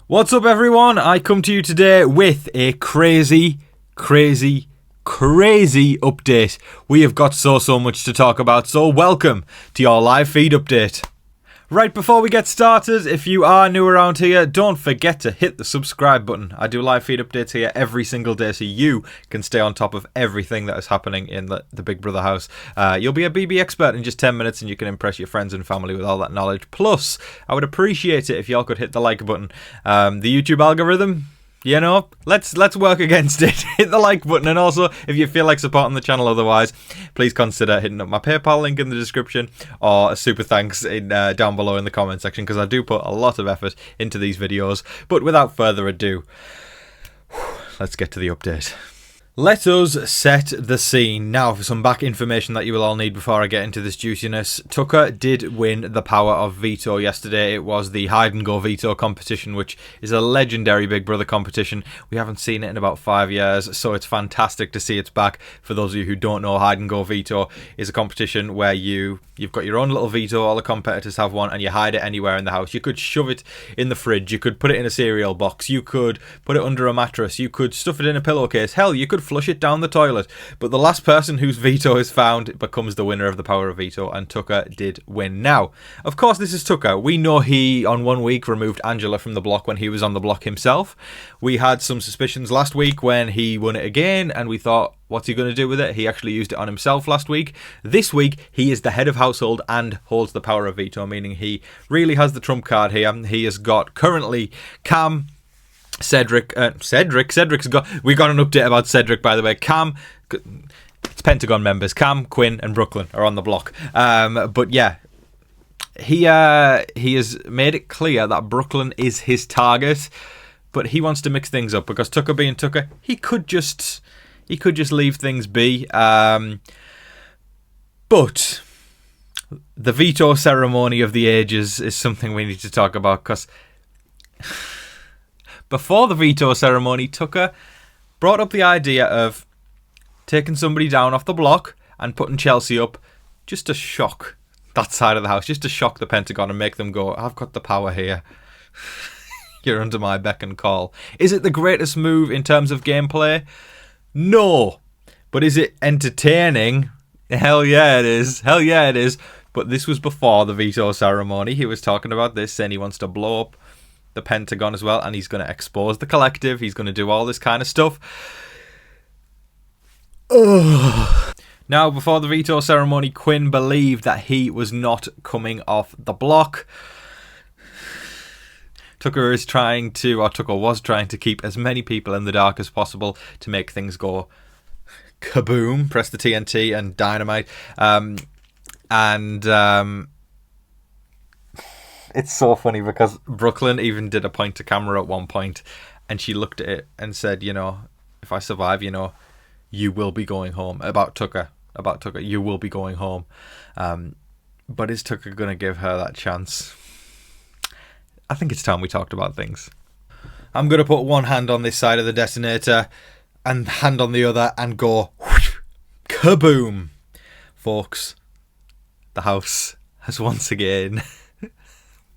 What's up, everyone? I come to you today with a crazy update. We have got so much to talk about, so welcome to your live feed update. Right, before we get started, if you are new around here, don't forget to hit the subscribe button. I do live feed updates here every single day so you can stay on top of everything that is happening in the Big Brother house. You'll be a BB expert in just 10 minutes and you can impress your friends and family with all that knowledge. Plus, I would appreciate it if y'all could hit the like button. The YouTube algorithm, you know, let's work against it. Hit the like button, and also if you feel like supporting the channel otherwise, please consider hitting up my PayPal link in the description or a super thanks in down below in the comment section, because I do put a lot of effort into these videos. But without further ado, let's get to the update. Let us set the scene. Now for some back information that you will all need before I get into this juiciness. Tucker did win the power of veto yesterday. It was the hide and go veto competition, which is a legendary Big Brother competition. We haven't seen it in about 5 years, so it's fantastic to see it's back. For those of you who don't know, hide and go veto is a competition where you've got your own little veto, all the competitors have one, and you hide it anywhere in the house. You could shove it in the fridge, you could put it in a cereal box, you could put it under a mattress, you could stuff it in a pillowcase, hell, you could flush it down the toilet. But the last person whose veto is found becomes the winner of the power of veto, and Tucker did win. Now, of course, this is Tucker. We know he, on 1 week, removed Angela from the block when he was on the block himself. We had some suspicions last week when he won it again, and we thought, what's he going to do with it? He actually used it on himself last week. This week, he is the head of household and holds the power of veto, meaning he really has the trump card here. He has got currently Cam, Cedric's got, we got an update about Cedric, by the way. Cam, it's Pentagon members, Cam, Quinn and Brooklyn are on the block. But yeah, he has made it clear that Brooklyn is his target, but he wants to mix things up because Tucker being Tucker, he could just leave things be. But the veto ceremony of the ages is something we need to talk about, because before the veto ceremony, Tucker brought up the idea of taking somebody down off the block and putting Chelsea up just to shock that side of the house, just to shock the Pentagon and make them go, I've got the power here. You're under my beck and call. Is it the greatest move in terms of gameplay? No. But is it entertaining? Hell yeah it is. Hell yeah it is. But this was before the veto ceremony. He was talking about this, saying he wants to blow up the Pentagon as well, and he's going to expose the collective. He's going to do all this kind of stuff. Ugh. Now, before the veto ceremony, Quinn believed that he was not coming off the block. Tucker was trying to keep as many people in the dark as possible to make things go kaboom, press the TNT and dynamite. It's so funny because Brooklyn even did a point to camera at one point, and she looked at it and said, you know, if I survive, you know, you will be going home. About Tucker, you will be going home. But is Tucker going to give her that chance? I think it's time we talked about things. I'm going to put one hand on this side of the detonator and hand on the other and go whoosh, kaboom. Folks, the house has once again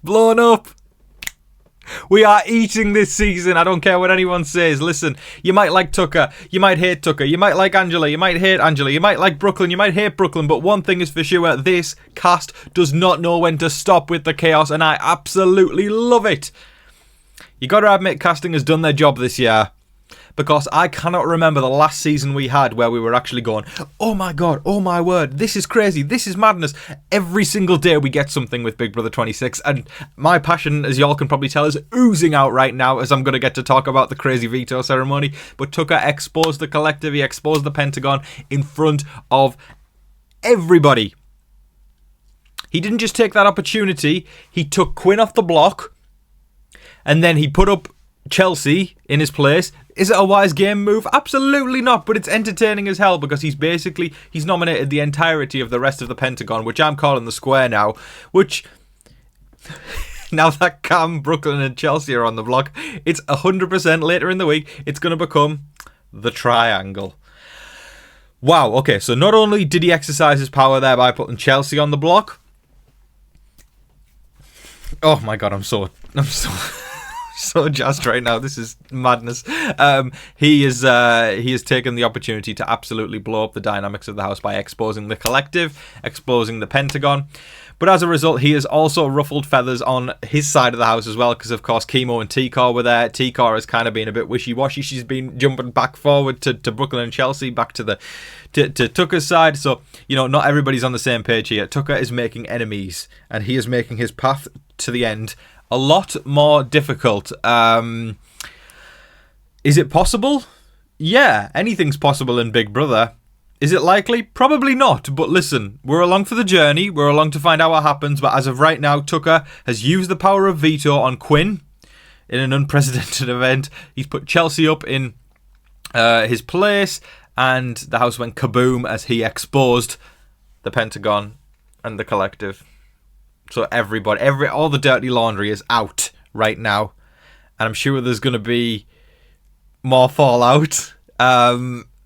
blown up. We are eating this season. I don't care what anyone says. Listen, you might like Tucker, you might hate Tucker, you might like Angela, you might hate Angela, you might like Brooklyn, you might hate Brooklyn, but one thing is for sure, this cast does not know when to stop with the chaos, and I absolutely love it. You gotta admit, casting has done their job this year, because I cannot remember the last season we had where we were actually going, oh my god, oh my word, this is crazy, this is madness. Every single day we get something with Big Brother 26, and my passion, as y'all can probably tell, is oozing out right now as I'm going to get to talk about the crazy veto ceremony. But Tucker exposed the collective, he exposed the Pentagon in front of everybody. He didn't just take that opportunity, he took Quinn off the block, and then he put up Chelsea in his place. Is it a wise game move? Absolutely not, but it's entertaining as hell because he's nominated the entirety of the rest of the Pentagon, which I'm calling the square now, which now that Cam, Brooklyn and Chelsea are on the block, it's 100% later in the week, it's going to become the triangle. Wow, okay, so not only did he exercise his power there by putting Chelsea on the block, oh my god, I'm so so jazzed right now. This is madness. He has taken the opportunity to absolutely blow up the dynamics of the house by exposing the collective, exposing the Pentagon. But as a result, he has also ruffled feathers on his side of the house as well, because of course Chemo and T-Car were there. T-Car has kind of been a bit wishy-washy. She's been jumping back forward to Brooklyn and Chelsea, back to Tucker's side. So, you know, not everybody's on the same page here. Tucker is making enemies, and he is making his path to the end a lot more difficult. Is it possible? Yeah, anything's possible in Big Brother. Is it likely? Probably not. But listen, we're along for the journey. We're along to find out what happens. But as of right now, Tucker has used the power of veto on Quinn in an unprecedented event. He's put Chelsea up in his place, and the house went kaboom as he exposed the Pentagon and the collective. So everybody, all the dirty laundry is out right now, and I'm sure there's going to be more fallout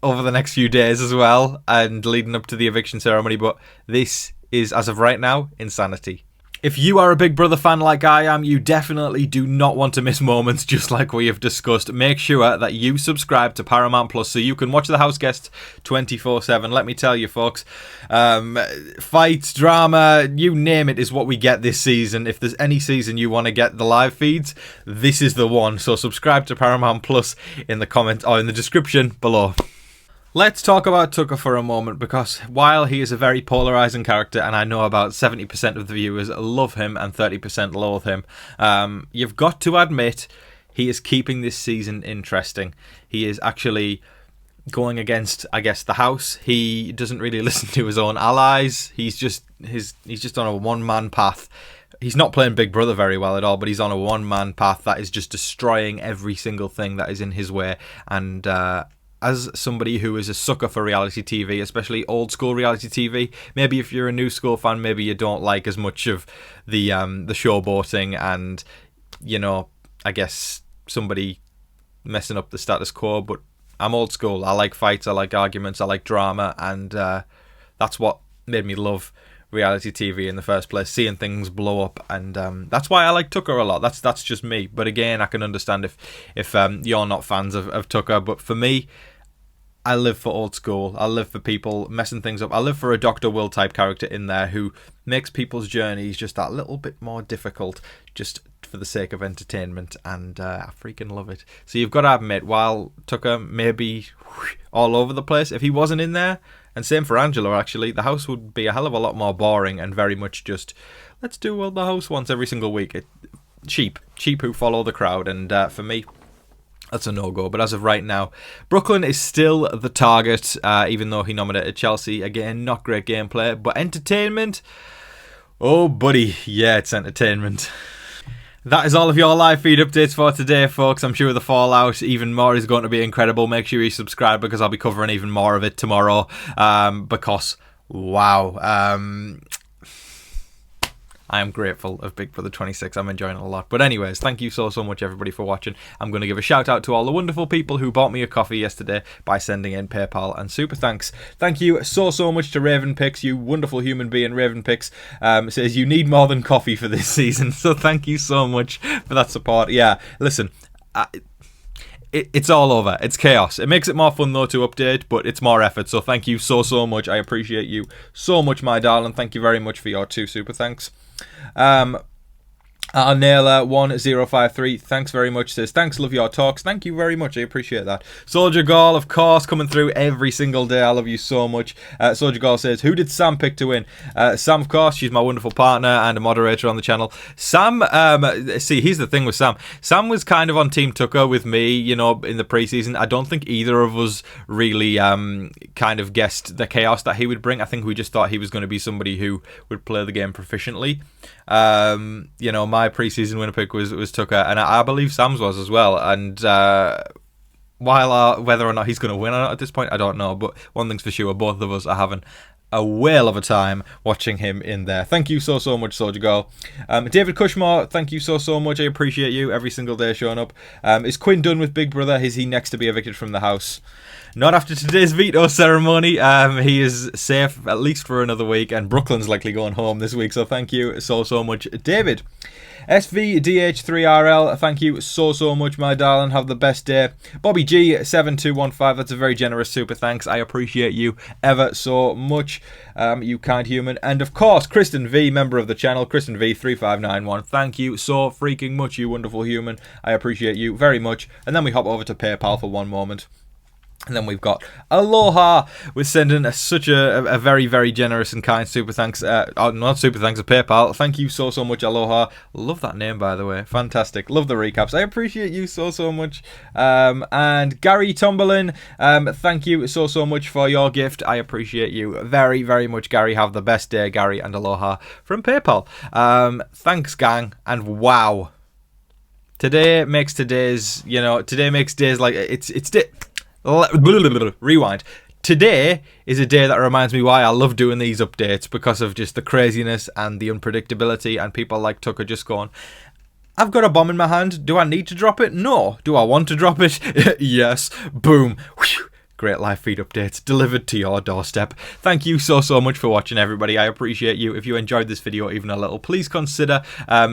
over the next few days as well, and leading up to the eviction ceremony. But this is, as of right now, insanity. If you are a Big Brother fan like I am, you definitely do not want to miss moments just like we have discussed. Make sure that you subscribe to Paramount Plus so you can watch the house guests 24/7. Let me tell you, folks, fights, drama, you name it is what we get this season. If there's any season you want to get the live feeds, this is the one. So subscribe to Paramount Plus in the comments or in the description below. Let's talk about Tucker for a moment, because while he is a very polarising character, and I know about 70% of the viewers love him and 30% loathe him, you've got to admit he is keeping this season interesting. He is actually going against, I guess, the house. He doesn't really listen to his own allies. He's just on a one-man path. He's not playing Big Brother very well at all, but he's on a one-man path that is just destroying every single thing that is in his way. And as somebody who is a sucker for reality TV, especially old school reality TV, maybe if you're a new school fan, maybe you don't like as much of the showboating and, you know, I guess somebody messing up the status quo. But I'm old school. I like fights, I like arguments, I like drama, and that's what made me love reality TV in the first place, seeing things blow up, and that's why I like Tucker a lot. That's just me. But again, I can understand if you're not fans of Tucker. But for me, I live for old school. I live for people messing things up. I live for a Dr. Will type character in there who makes people's journeys just that little bit more difficult, just for the sake of entertainment, and I freaking love it. So you've got to admit, while Tucker may be all over the place, if he wasn't in there, and same for Angela actually, the house would be a hell of a lot more boring and very much just, let's do what the house wants every single week. Cheap who follow the crowd, and for me, that's a no-go. But as of right now, Brooklyn is still the target, even though he nominated Chelsea. Again, not great gameplay, but entertainment, oh buddy, yeah, it's entertainment. That is all of your live feed updates for today, folks. I'm sure the fallout, even more, is going to be incredible. Make sure you subscribe, because I'll be covering even more of it tomorrow. Because, wow, I am grateful of Big Brother 26. I'm enjoying it a lot. But anyways, thank you so much, everybody, for watching. I'm going to give a shout out to all the wonderful people who bought me a coffee yesterday by sending in PayPal and super thanks. Thank you so much to Raven Picks, you wonderful human being. Raven Picks says you need more than coffee for this season. So thank you so much for that support. Yeah, listen, it's all over. It's chaos. It makes it more fun though to update, but it's more effort. So thank you so much. I appreciate you so much, my darling. Thank you very much for your 2 super thanks. Naila1053, thanks very much, says thanks, love your talks. Thank you very much, I appreciate that. Soldier Gall, of course, coming through every single day. I love you so much. Soldier Gall says, who did Sam pick to win? Sam, of course, she's my wonderful partner and a moderator on the channel. Sam, see, here's the thing with Sam. Sam was kind of on Team Tucker with me, you know, in the preseason. I don't think either of us really kind of guessed the chaos that he would bring. I think we just thought he was going to be somebody who would play the game proficiently. You know, my preseason winner pick was Tucker, and I believe Sam's was as well. And while whether or not he's going to win or not at this point, I don't know. But one thing's for sure, both of us are having a whale of a time watching him in there. Thank you so much, Soldier Girl. David Cushmore, thank you so much. I appreciate you every single day showing up. Is Quinn done with Big Brother? Is he next to be evicted from the house? Not after today's veto ceremony. He is safe at least for another week, and Brooklyn's likely going home this week. So thank you so much, David. SVDH3RL, thank you so much, my darling. Have the best day. Bobby G7215, that's a very generous super thanks. I appreciate you ever so much, you kind human. And of course, Kristen V, member of the channel, Kristen V3591, thank you so freaking much, you wonderful human. I appreciate you very much. And then we hop over to PayPal for one moment. And then we've got Aloha with sending such a very, very generous and kind super thanks. Not super thanks, a PayPal. Thank you so much, Aloha. Love that name, by the way. Fantastic. Love the recaps. I appreciate you so much. And Gary Tumberlin, thank you so much for your gift. I appreciate you very, very much, Gary. Have the best day, Gary, and Aloha from PayPal. Thanks, gang. And wow. Today makes days like rewind. Today is a day that reminds me why I love doing these updates, because of just the craziness and the unpredictability, and people like Tucker just going, I've got a bomb in my hand. Do I need to drop it? No. Do I want to drop it? Yes. Boom. Whew. Great live feed updates delivered to your doorstep. Thank you so much for watching, everybody. I appreciate you. If you enjoyed this video even a little, please consider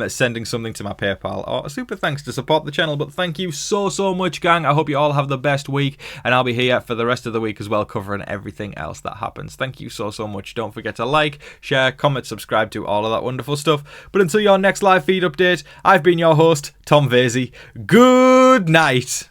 sending something to my PayPal or a super thanks to support the channel. But thank you so much, gang. I hope you all have the best week, and I'll be here for the rest of the week as well, covering everything else that happens. Thank you so much. Don't forget to like, share, comment, subscribe to all of that wonderful stuff. But until your next live feed update, I've been your host, Tom Vasey. Good night.